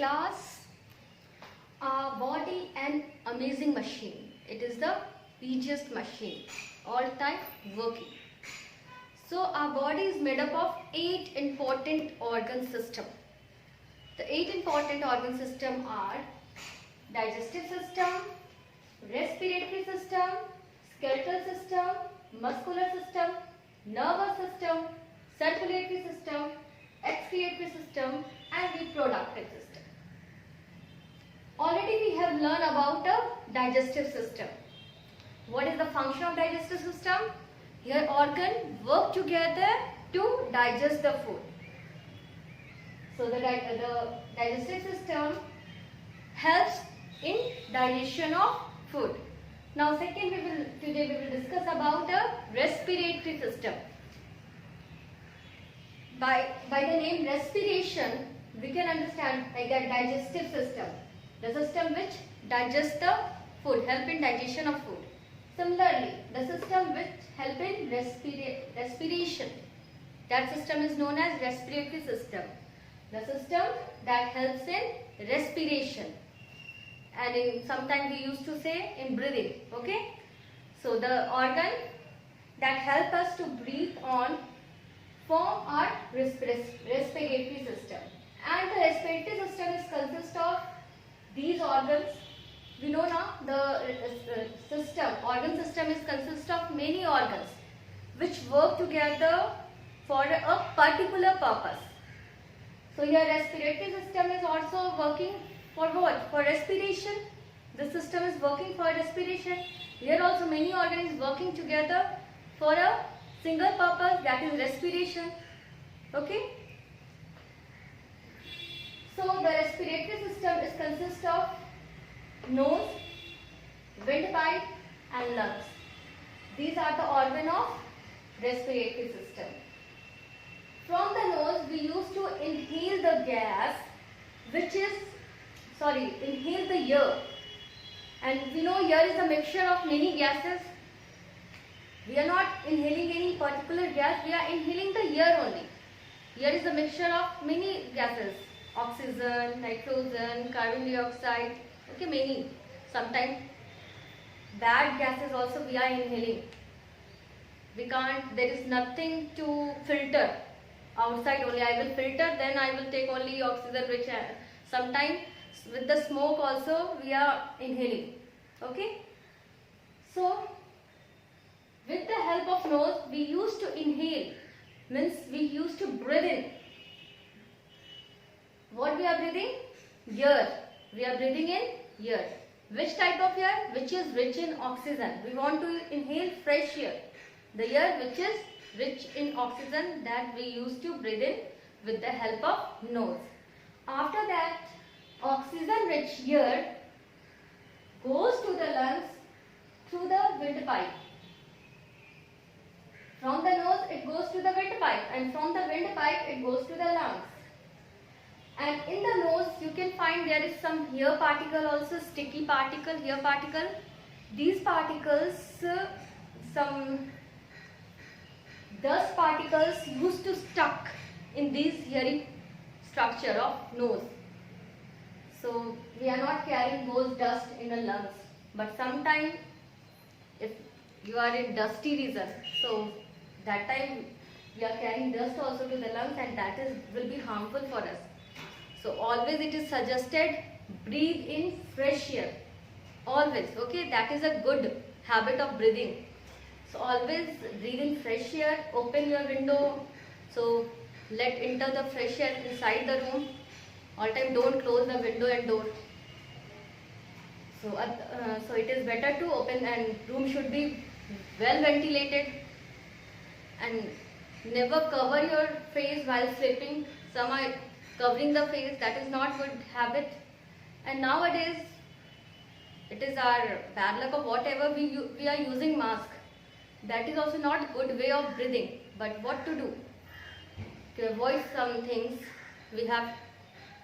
class, our body an amazing machine. It is the easiest machine, all time working. So our body is made up of 8 important organ system. The 8 important organ system are digestive system, respiratory system, skeletal system, muscular system, nervous system, circulatory system, excretory system and reproductive system. Already we have learned about the digestive system. What is the function of digestive system? Here organ work together to digest the food. So the digestive system helps in digestion of food. Now today we will discuss about the respiratory system. By the name respiration, we can understand like that digestive system, the system which digests the food, help in digestion of food. Similarly, the system which help in respiration, that system is known as respiratory system. The system that helps in respiration, and sometimes we used to say in breathing. Okay, so the organ that help us to breathe on form our respiratory system, and the respiratory system is consist of these organs. We know now the organ system is consist of many organs which work together for a particular purpose. So your respiratory system is also working for what? For respiration. The system is working for respiration. Here also many organs working together for a single purpose, that is respiration. Okay. So the respiratory system is consist of nose, windpipe and lungs. These are the organ of respiratory system. From the nose we used to inhale the gas, inhale the air. And we know air is a mixture of many gases. We are not inhaling any particular gas, we are inhaling the air only. Air is a mixture of many gases, oxygen, nitrogen, carbon dioxide, okay, many. Sometimes bad gases also we are inhaling. We can't, there is nothing to filter. Outside only I will filter, then I will take only oxygen which sometimes with the smoke also we are inhaling. Okay. So with the help of nose we used to inhale, means we used to breathe in. What we are breathing? Air. We are breathing in air. Which type of air? Which is rich in oxygen. We want to inhale fresh air. The air which is rich in oxygen, that we used to breathe in with the help of nose. After that, oxygen rich air goes to the lungs through the windpipe. From the nose it goes to the windpipe, and from the windpipe it goes to the lungs. And in the nose you can find there is some hair particle also, sticky particle, hair particle. These particles, some dust particles used to stuck in this hairy structure of nose. So we are not carrying those dust in the lungs, but sometimes if you are in dusty region, so that time we are carrying dust also to the lungs, and that will be harmful for us. So always it is suggested, breathe in fresh air. Always, okay, that is a good habit of breathing. So always breathe in fresh air, open your window, so let enter the fresh air inside the room. All time don't close the window and door. So it is better to open, and room should be well ventilated, and never cover your face while sleeping. Some are covering the face, that is not good habit. And nowadays it is our bad luck of whatever we are using mask. That is also not good way of breathing. But what to do? To avoid some things, we have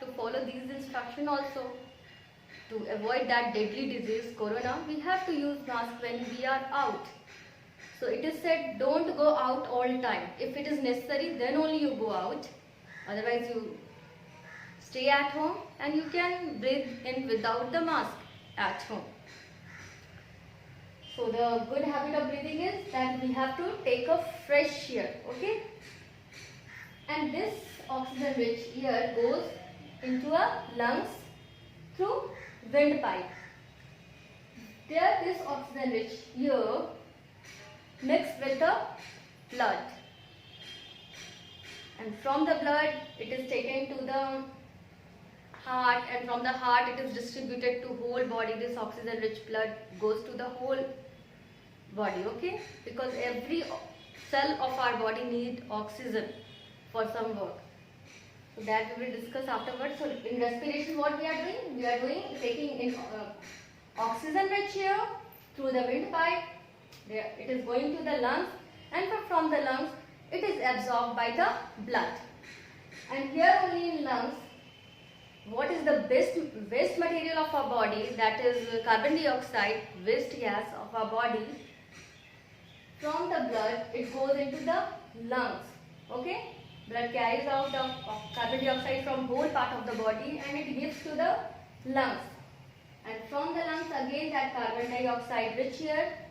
to follow these instructions also. To avoid that deadly disease, corona, we have to use mask when we are out. So it is said, don't go out all time. If it is necessary, then only you go out. Otherwise you stay at home and you can breathe in without the mask at home. So the good habit of breathing is that we have to take a fresh air, okay? And this oxygen rich air goes into our lungs through windpipe. There this oxygen rich air mixed with the blood. And from the blood it is taken to the heart, and from the heart it is distributed to whole body. This oxygen rich blood goes to the whole body, okay? Because every cell of our body needs oxygen for some work. So that we will discuss afterwards. So in respiration what we are doing? We are taking in oxygen rich air through the windpipe. It is going to the lungs, and from the lungs it is absorbed by the blood. And here only in lungs, what is the waste material of our body, that is carbon dioxide, waste gas of our body. From the blood it goes into the lungs, okay? Blood carries out the carbon dioxide from whole part of the body and it gives to the lungs. And from the lungs again that carbon dioxide rich air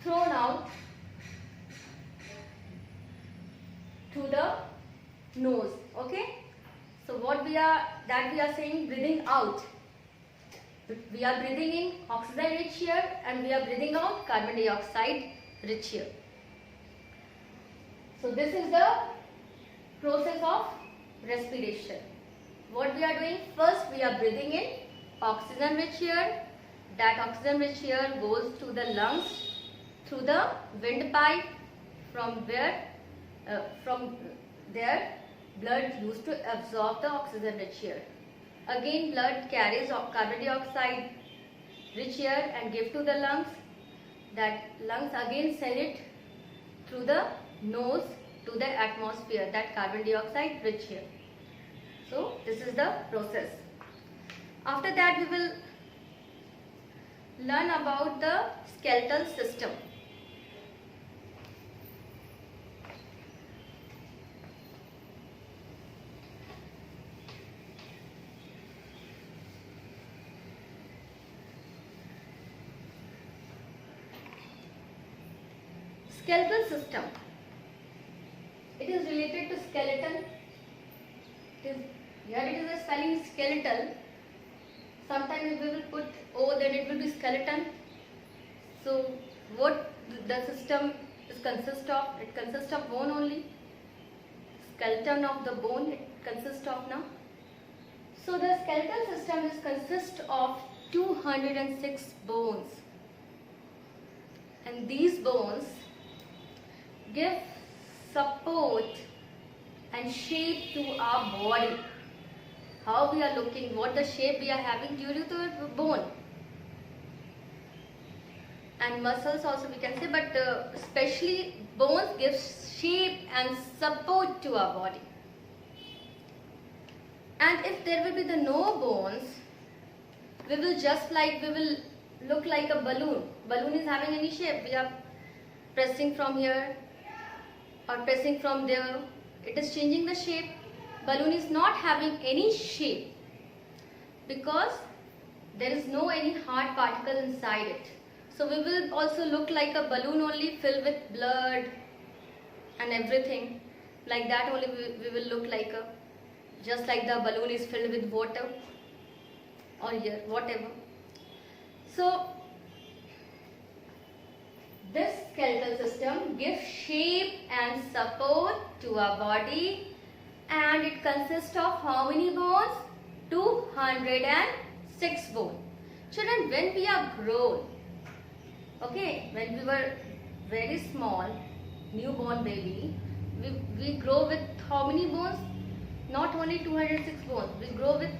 thrown out to the nose, okay? So what we are saying, breathing out. We are breathing in oxygen rich air and we are breathing out carbon dioxide rich air. So this is the process of respiration. What we are doing? First we are breathing in oxygen rich air. That oxygen rich air goes to the lungs through the windpipe, from there blood used to absorb the oxygen rich air. Again blood carries carbon dioxide rich air and give to the lungs. That lungs again send it through the nose to the atmosphere, that carbon dioxide rich air. So this is the process. After that we will learn about the skeletal system. Skeletal system. It is related to skeleton. Here it is a spelling skeletal. Sometimes we will put O, then it will be skeleton. So what the system is consist of? It consists of bone only. Skeleton of the bone it consists of now. So the skeletal system is consist of 206 bones. And these bones give support and shape to our body. How we are looking, what the shape we are having due to the bone. And muscles also we can say, but especially bones give shape and support to our body. And if there will be the no bones, we will look like a balloon. Balloon is having any shape. We are pressing from here or pressing from there. It is changing the shape. Balloon is not having any shape because there is no any hard particle inside it. So we will also look like a balloon only, filled with blood and everything. Like that only we will look like a, just like the balloon is filled with water or air, whatever. So this skeletal system gives shape and support to our body, and it consists of how many bones? 206 bones. Children, when we are grown, okay, when we were very small, newborn baby, we grow with how many bones? Not only 206 bones, we grow with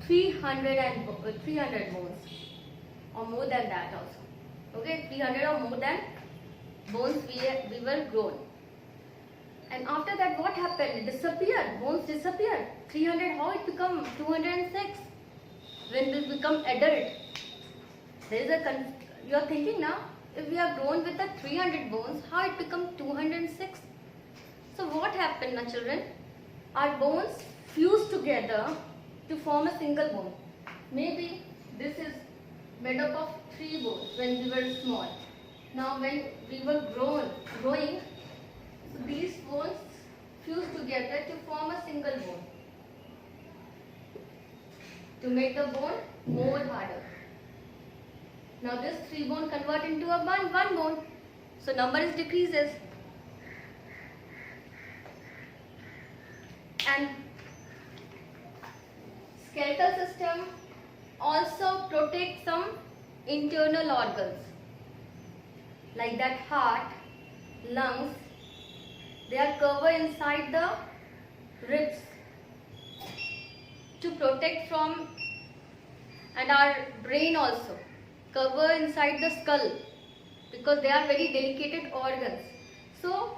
300 bones or more than that also. Okay, 300 or more than bones we were grown. And after that what happened? It disappeared. Bones disappeared. 300, how it become 206? When we become adult. There is a you are thinking now, if we are grown with the 300 bones, how it become 206? So what happened now children? Our bones fuse together to form a single bone. Maybe this is made up of 3 bones when we were small. Now when we were growing, so these bones fuse together to form a single bone, to make the bone more harder. Now this 3 bone convert into a one bone. So number is decreases. And skeletal system also protects some internal organs like that heart, lungs. They are covered inside the ribs to protect from, and our brain also cover inside the skull because they are very delicate organs. So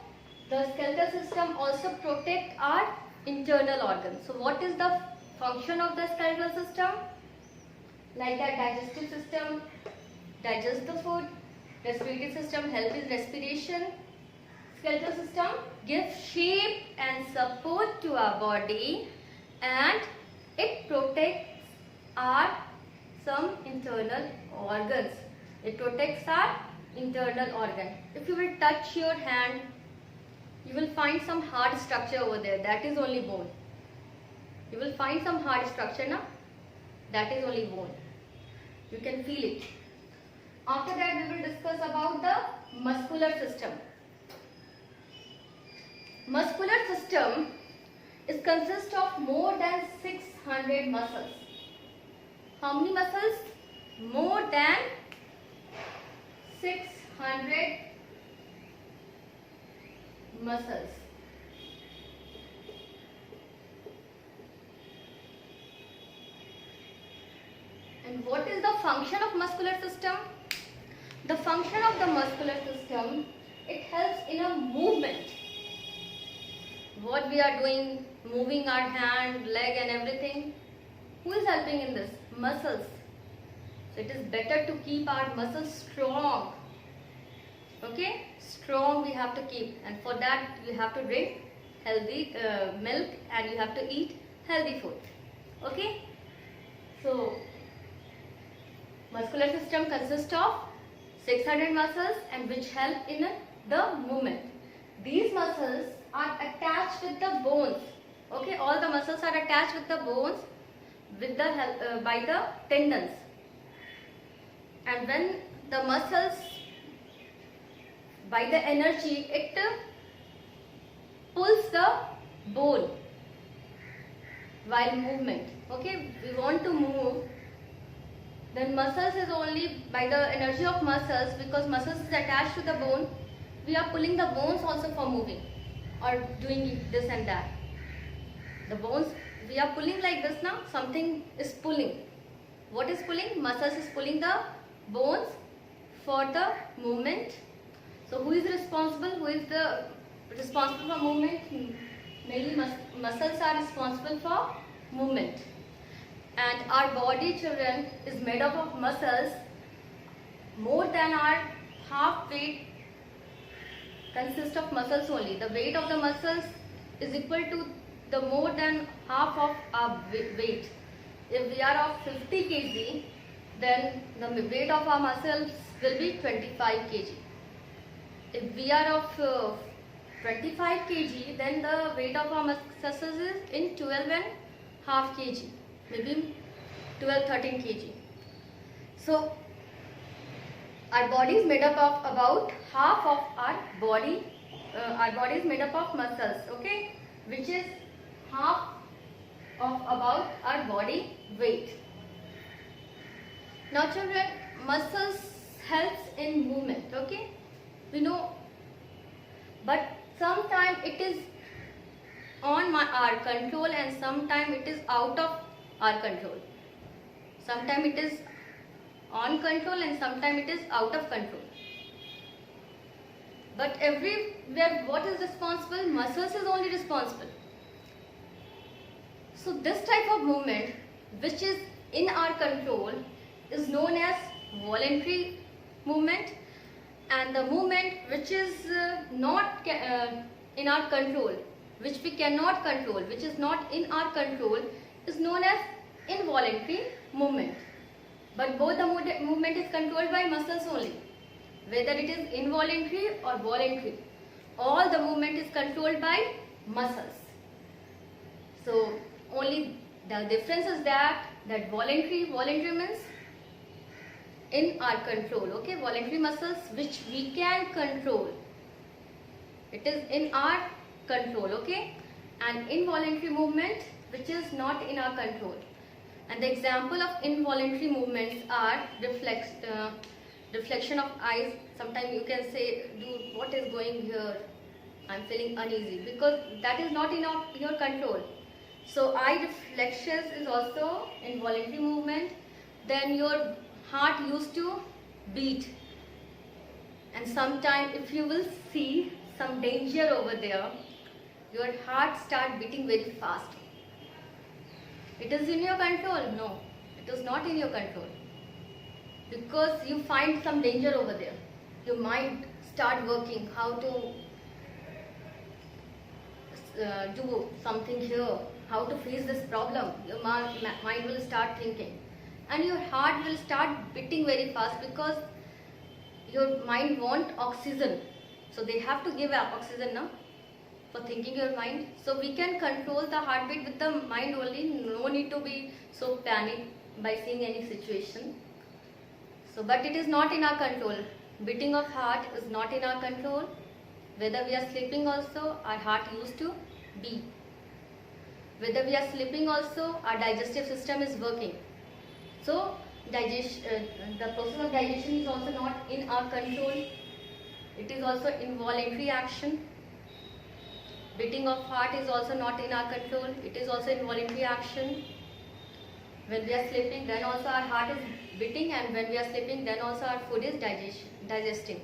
the skeletal system also protect our internal organs. So what is the function of the skeletal system? Like that digestive system digest the food, respiratory system help in respiration, skeletal system gives shape and support to our body, and it protects our some internal organs. It protects our internal organ. If you will touch your hand, you will find some hard structure over there. That is only bone. You will find some hard structure now. That is only bone. You can feel it. After that, we will discuss about the muscular system. Muscular system is consists of more than 600 muscles. How many muscles? More than 600 muscles. And what is the function of muscular system? The function of the muscular system, it helps in a movement. What we are doing, moving our hand, leg and everything. Who is helping in this? Muscles. So it is better to keep our muscles strong. Okay? Strong we have to keep, and for that you have to drink healthy milk and you have to eat healthy food. Okay? So muscular system consists of 600 muscles and which help in the movement. These muscles are attached with the bones. Okay, all the muscles are attached with the bones with the help, by the tendons. And when the muscles, by the energy, it pulls the bone while movement. Okay, we want to move. Then muscles is only by the energy of muscles, because muscles is attached to the bone. We are pulling the bones also for moving or doing this and that. The bones, we are pulling like this now, something is pulling. What is pulling? Muscles is pulling the bones for the movement. So who is responsible? Who is the responsible for movement? Mainly muscles are responsible for movement. And our body, children, is made up of muscles. More than our half weight consists of muscles only. The weight of the muscles is equal to the more than half of our weight. If we are of 50 kg, then the weight of our muscles will be 25 kg. If we are of 25 kg, then the weight of our muscles is in 12.5 kg, maybe 12-13 kg. So our body is made up of about half of our body. Our body is made up of muscles, okay, which is half of about our body weight. Now children, muscles helps in movement, okay, we know, but sometimes it is on our control and sometimes it is out of our control. Sometimes it is on control and sometimes it is out of control. But everywhere what is responsible? Muscles is only responsible. So this type of movement which is in our control is known as voluntary movement, and the movement which is not in our control which we cannot control, which is not in our control, is known as involuntary movement. But both the movement is controlled by muscles only. Whether it is involuntary or voluntary, all the movement is controlled by muscles. So only the difference is that voluntary means in our control, okay, voluntary muscles which we can control, it is in our control, okay, and involuntary movement which is not in our control. And the example of involuntary movements are reflection of eyes. Sometimes you can say, dude, what is going here? I'm feeling uneasy, because that is not in your control. So eye reflections is also involuntary movement. Then your heart used to beat, and sometimes if you will see some danger over there, your heart start beating very fast. It is in your control? No, it is not in your control, because you find some danger over there. Your mind start working how to do something here, how to face this problem. Your mind will start thinking, and your heart will start beating very fast, because your mind want oxygen. So they have to give oxygen now for thinking your mind. So we can control the heartbeat with the mind only. No need to be so panic by seeing any situation. So but it is not in our control. Beating of heart is not in our control. Whether we are sleeping also, our heart used to beat. Whether we are sleeping also, our digestive system is working. So the process of digestion is also not in our control. It is also involuntary action. Beating of heart is also not in our control. It is also involuntary action. When we are sleeping, then also our heart is beating, and when we are sleeping, then also our food is digesting.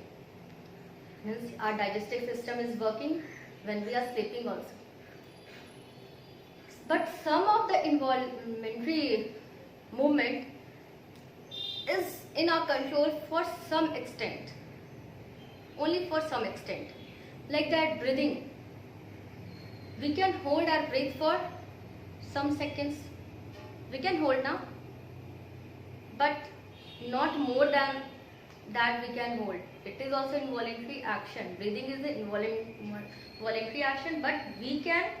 Means our digestive system is working when we are sleeping also. But some of the involuntary movement is in our control for some extent. Only for some extent. Like that breathing. We can hold our breath for some seconds. We can hold now. But not more than that we can hold. It is also involuntary action. Breathing is an involuntary action, but we can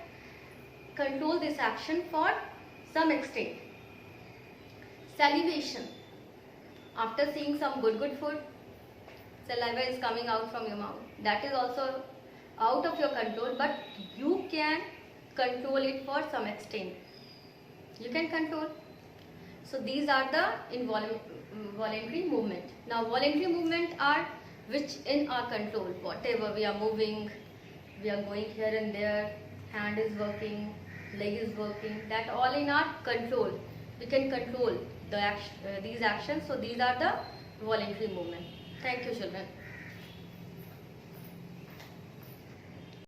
control this action for some extent. Salivation. After seeing some good food, saliva is coming out from your mouth. That is also out of your control, but you can control it for some extent. You can control. So these are the involuntary movement. Now voluntary movement are which in our control. Whatever we are moving, we are going here and there, hand is working, leg is working, that all in our control. We can control these actions. So these are the voluntary movement. Thank you, children.